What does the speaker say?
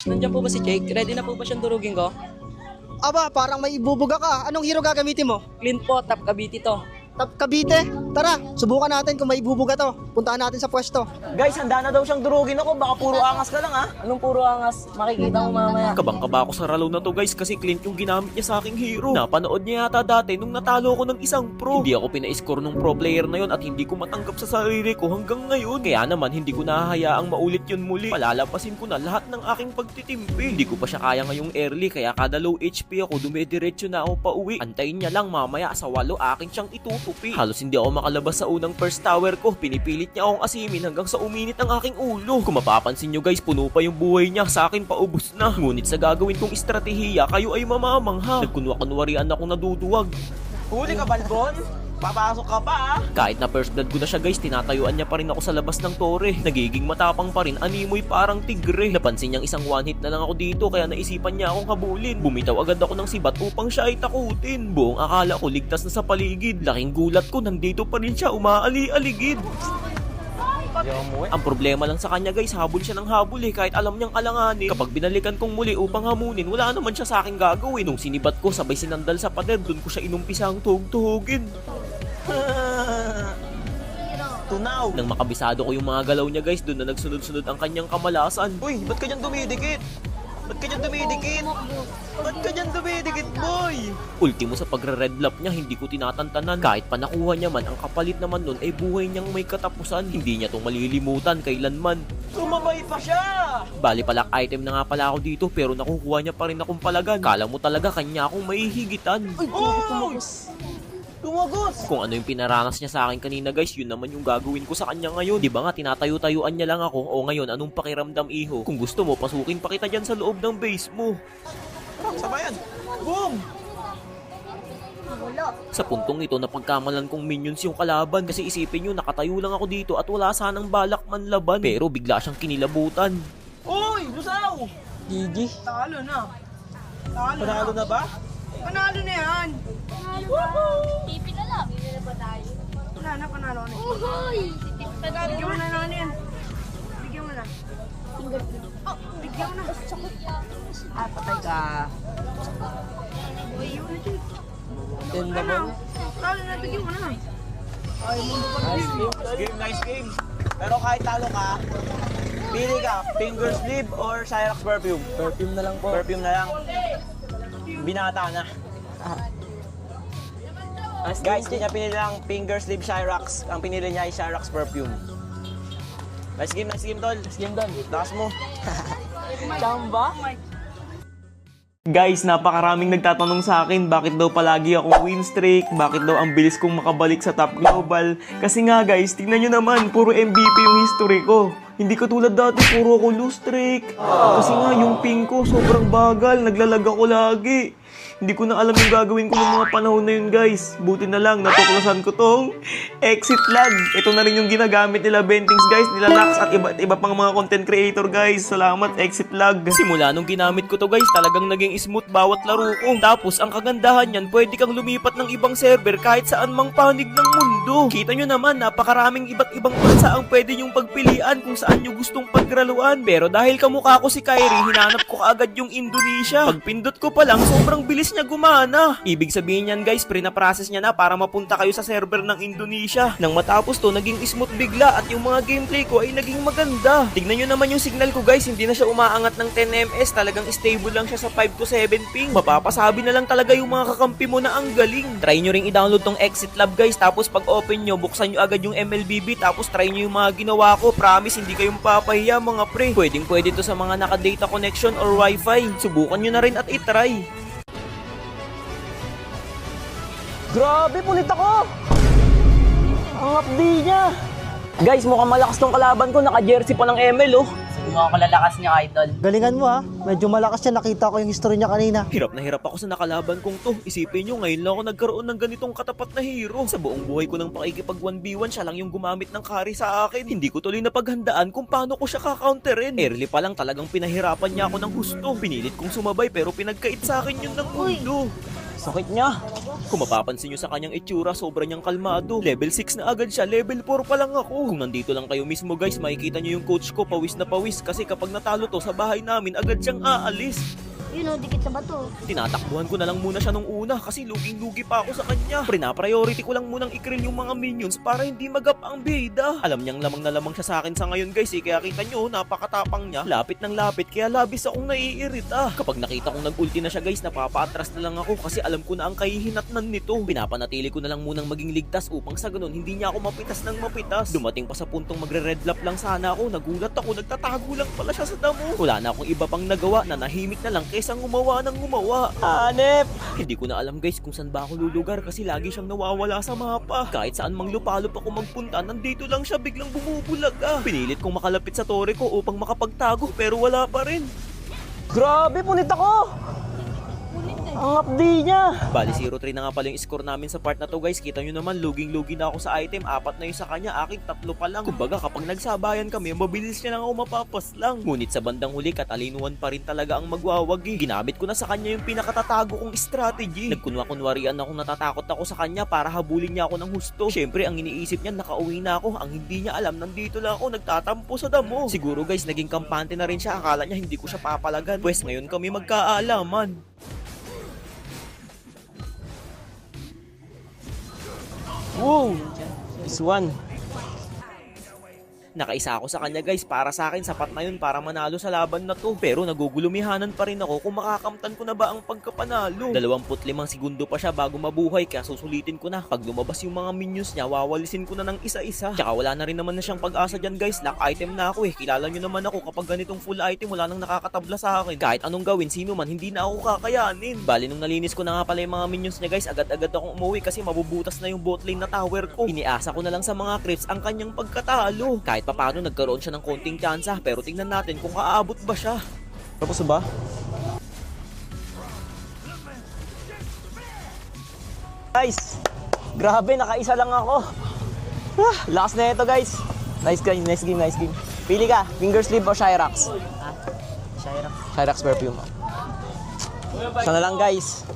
Nandiyan po ba si Jake? Ready na po ba siyang durugin ko? Aba, parang may ibubuga ka. Anong hero gagamitin mo? Clint po, top Cavite to. Top Cavite? Tara, subukan natin kung may ibubuga to. Puntahan natin sa pwesto. Guys, handa na daw siyang durugin ako. Baka puro angas ka lang ha. Anong puro angas? Makikita mo mamaya. Kabang-kaba ako sa ralo na to guys kasi Clint yung ginamit niya sa aking hero. Napanood niya yata dati nung natalo ko ng isang pro. Hindi ako pina-score ng pro player na yon at hindi ko matanggap sa sarili ko hanggang ngayon. Kaya naman hindi ko nahahayaang maulit yun muli. Palalapasin ko na lahat ng aking pagtitimpi. Hindi ko pa siya kaya ngayong early kaya kada low HP ako dumidiretso na ako pa uwi. Antayin niya lang mamaya sa 8 akin siyang itutupi. Halos hindi ako makalabas sa unang first tower ko. Pinipilit niya akong asimin hanggang sa uminit ang aking ulo. Kung mapapansin nyo guys, puno pa yung buhay niya. Sa akin paubos na. Ngunit sa gagawin kong estratehiya, kayo ay mamamangha. Nagkunwa-kunwarian akong naduduwag. Huli ka, Balbon. Papasok ka pa ha. Kahit na first blood ko na siya guys, tinatayuan niya pa rin ako sa labas ng tore. Nagiging matapang pa rin, animoy parang tigre. Napansin niyang isang one hit na lang ako dito kaya naisipan niya akong habulin. Bumitaw agad ako ng sibat upang siya ay takutin. Buong akala ko ligtas na sa paligid. Laking gulat ko, nandito pa rin siya umaali-aligid. Ang problema lang sa kanya guys, habol siya ng habol kahit alam niyang alanganin. Kapag binalikan kong muli upang hamunin, wala naman siya sa akin gagawin. Nung sinibat ko, sabay sinandal sa pader, dun ko siya inumpisang tuhog-tuhogin. Tunaw. Nang makabisado ko yung mga galaw niya guys, dun na nagsunod-sunod ang kanyang kamalasan. Uy, ba't ka dyan dumidikit? Ba't ka dyan dumidikit? Ba't ka dyan dumidikit, boy? Ultimo sa pagre-red lap niya, hindi ko tinatantanan. Kahit pa nakuha niya man, ang kapalit naman nun ay buhay niyang may katapusan. Hindi niya tong malilimutan kailanman. Sumabay pa siya! Bali palak item na nga pala ako dito pero nakukuha niya pa rin akong palagan. Kala mo talaga kanya akong maihigitan. Oh! Tumagos! Kung ano yung pinaranas niya sa akin kanina guys, yun naman yung gagawin ko sa kanya ngayon. Di ba nga tinatayo-tayuan niya lang ako? O ngayon, anong pakiramdam iho? Kung gusto mo, pasukin pa kita dyan sa loob ng base mo. Sabayan! Boom! Sa puntong ito, napagkamalan kong minions yung kalaban kasi isipin nyo, nakatayo lang ako dito at wala sanang balak man laban. Pero bigla siyang kinilabutan. Uy! Lusaw! Gigi. Talo na. Panalo na ba? Panalo na yan. Tipi na lang. Hindi na ba tayo? Wala na, panalo na. Uy! Panalo Bigyan mo na natin. Bigyan mo na. Oh, bigyan mo na. Patay ka. Bigyan mo na, Jake. Ganda ba? Talo na, bigyan mo na. Nice game. Pero kahit talo ka, pili ka, finger sleeve or Cyrax perfume? Perfume na lang po. Perfume na lang. Binata na. Guys, hindi niya pinili lang finger sleeve Cyrax. Ang pinili niya ay Cyrax perfume. Nice game, tol. Game done. Taas mo. Chamba? Guys, napakaraming nagtatanong sa akin bakit daw palagi ako win streak, bakit daw ang bilis kong makabalik sa top global. Kasi nga guys, tingnan nyo naman, puro MVP yung history ko. Hindi ko tulad dati, puro ako lose streak. Kasi nga yung ping ko sobrang bagal, naglalag ako lagi. Hindi ko na alam yung gagawin ko ng mga panahon na yun guys. Buti na lang, natuklasan ko tong exit lag. Ito na rin yung ginagamit nila Bentings guys, nila Nax at iba pang mga content creator guys. Salamat exit lag. Simula nung ginamit ko to guys, talagang naging smooth bawat laro ko. Tapos ang kagandahan yan, pwede kang lumipat ng ibang server kahit saan mang panig ng mundo. Kita nyo naman, napakaraming iba't ibang bansa ang pwede nyong pagpilian kung saan nyo gustong pagraluan. Pero dahil kamukha ko si Kyrie, hinanap ko kaagad yung Indonesia. Pagpindot ko pa lang, sobrang bilis niya gumana. Ibig sabihin yan guys, pre-na-process niya na para mapunta kayo sa server ng Indonesia. Nang matapos to, naging smooth bigla at yung mga gameplay ko ay naging maganda. Tignan nyo naman yung signal ko guys, hindi na siya umaangat ng 10 ms, talagang stable lang siya sa 5 to 7 ping. Mapapasabi na lang talaga yung mga kakampi mo na ang galing. Try nyo ring i-download tong Exit Lab guys, tapos pag open nyo, buksan nyo agad yung MLBB, tapos try nyo yung mga ginawa ko. Promise, hindi kayong papahiya mga pre. Pwedeng pwede to sa mga naka-data connection or wifi. Subukan nyo na rin at itry. Grabe, pulit ako! Ang updi niya! Guys, mukhang malakas tong kalaban ko. Naka-jersey pa ng ML, oh. Mga kalalakas niya, idol. Galingan mo ha. Medyo malakas siya. Nakita ko yung history niya kanina. Hirap na hirap ako sa nakalaban kong to. Isipin nyo, ngayon lang ako nagkaroon ng ganitong katapat na hero. Sa buong buhay ko ng pakikipag 1v1, siya lang yung gumamit ng carry sa akin. Hindi ko tuloy napaghandaan kung paano ko siya kakounterin. Early pa lang talagang pinahirapan niya ako ng husto. Pinilit kong sumabay pero pinagkait sa akin yun ng mundo. Sakit niya. Kung mapapansin nyo sa kanyang itsura, sobra niyang kalmado. Level 6 na agad siya, level 4 pa lang ako. Kung nandito lang kayo mismo guys, makikita nyo yung coach ko, pawis na pawis. Kasi kapag natalo to sa bahay namin, agad siyang aalis. Yun o, dikit sa bato. Tinatakbuhan ko na lang muna siya nung una kasi luging-lugi pa ako sa kanya. Prina-priority ko lang munang i-krill yung mga minions para hindi magap ang bida. Alam niyang lamang na lamang siya sa akin sa ngayon guys kaya kita nyo, napakatapang niya. Lapit ng lapit kaya labis akong naiirita. Kapag nakita kong nag-ulti na siya guys, napapa-atras na lang ako kasi alam ko na ang kahihinatnan nito. Pinapanatili ko na lang munang maging ligtas upang sa ganun hindi niya ako mapitas ng mapitas. Dumating pa sa puntong magre-red lap lang sana ako, nagulat ako, nagtatago lang pala siya sa damo. Wala na akong iba pang nagawa, nanahimik na lang kaysa gumawa ng gumawa. Hanep! Hindi ko na alam guys kung saan ba ako lulugar kasi lagi siyang nawawala sa mapa. Kahit saan mang lupalop ako magpunta, nandito lang siya biglang bumubulaga. Pinilit kong makalapit sa tore ko upang makapagtago pero wala pa rin. Grabe, punit ako! Ang updi niya! Bali 0-3 na nga pala yung score namin sa part na to guys. Kita nyo naman, luging-lugi na ako sa item. 4 na yung sa kanya, aking 3 pa lang. Kumbaga kapag nagsabayan kami, mabilis niya lang ako mapapaslang. Ngunit sa bandang huli, katalinuhan pa rin talaga ang magwawagi. Ginamit ko na sa kanya yung pinakatatago kong strategy. Nagkunwa-kunwarian akong natatakot ako sa kanya para habulin niya ako ng husto. Syempre ang iniisip niya, nakauwi na ako. Ang hindi niya alam, nandito lang ako nagtatampo sa damo. Siguro guys, naging kampante na rin siya. Akala niya hindi ko siya papalagan. Pwes ngayon kami magkaalaman. Woo! This one. Nakaisa ako sa kanya guys, para sa akin sapat na yun para manalo sa laban na to. Pero nagugulumihanan pa rin ako kung makakamtan ko na ba ang pagkapanalo. 25 segundo pa siya bago mabuhay kaya susulitin ko na. Pag lumabas yung mga minions niya, wawalisin ko na ng isa-isa. Tsaka wala na rin naman na siyang pag-asa dyan guys, lock item na ako eh. Kilala nyo naman ako kapag ganitong full item wala nang nakakatabla sa akin. Kahit anong gawin, sino man, hindi na ako kakayanin. Bali nung nalinis ko na nga pala yung mga minions niya guys, agad-agad akong umuwi kasi mabubutas na yung bot lane na tower ko. Iniasa ko na lang sa mga creeps ang kanyang pagkatalo. Kahit paano nagkaroon siya ng konting tsansa pero tingnan natin kung aabot ba siya. Tapos ba? Guys, grabe, nakaisa lang ako. Lakas na ito guys. Nice guys, nice game, nice game. Pili ka, finger sleeve o Shyrax? Shyrax. Shyrax perfume. Sana lang guys.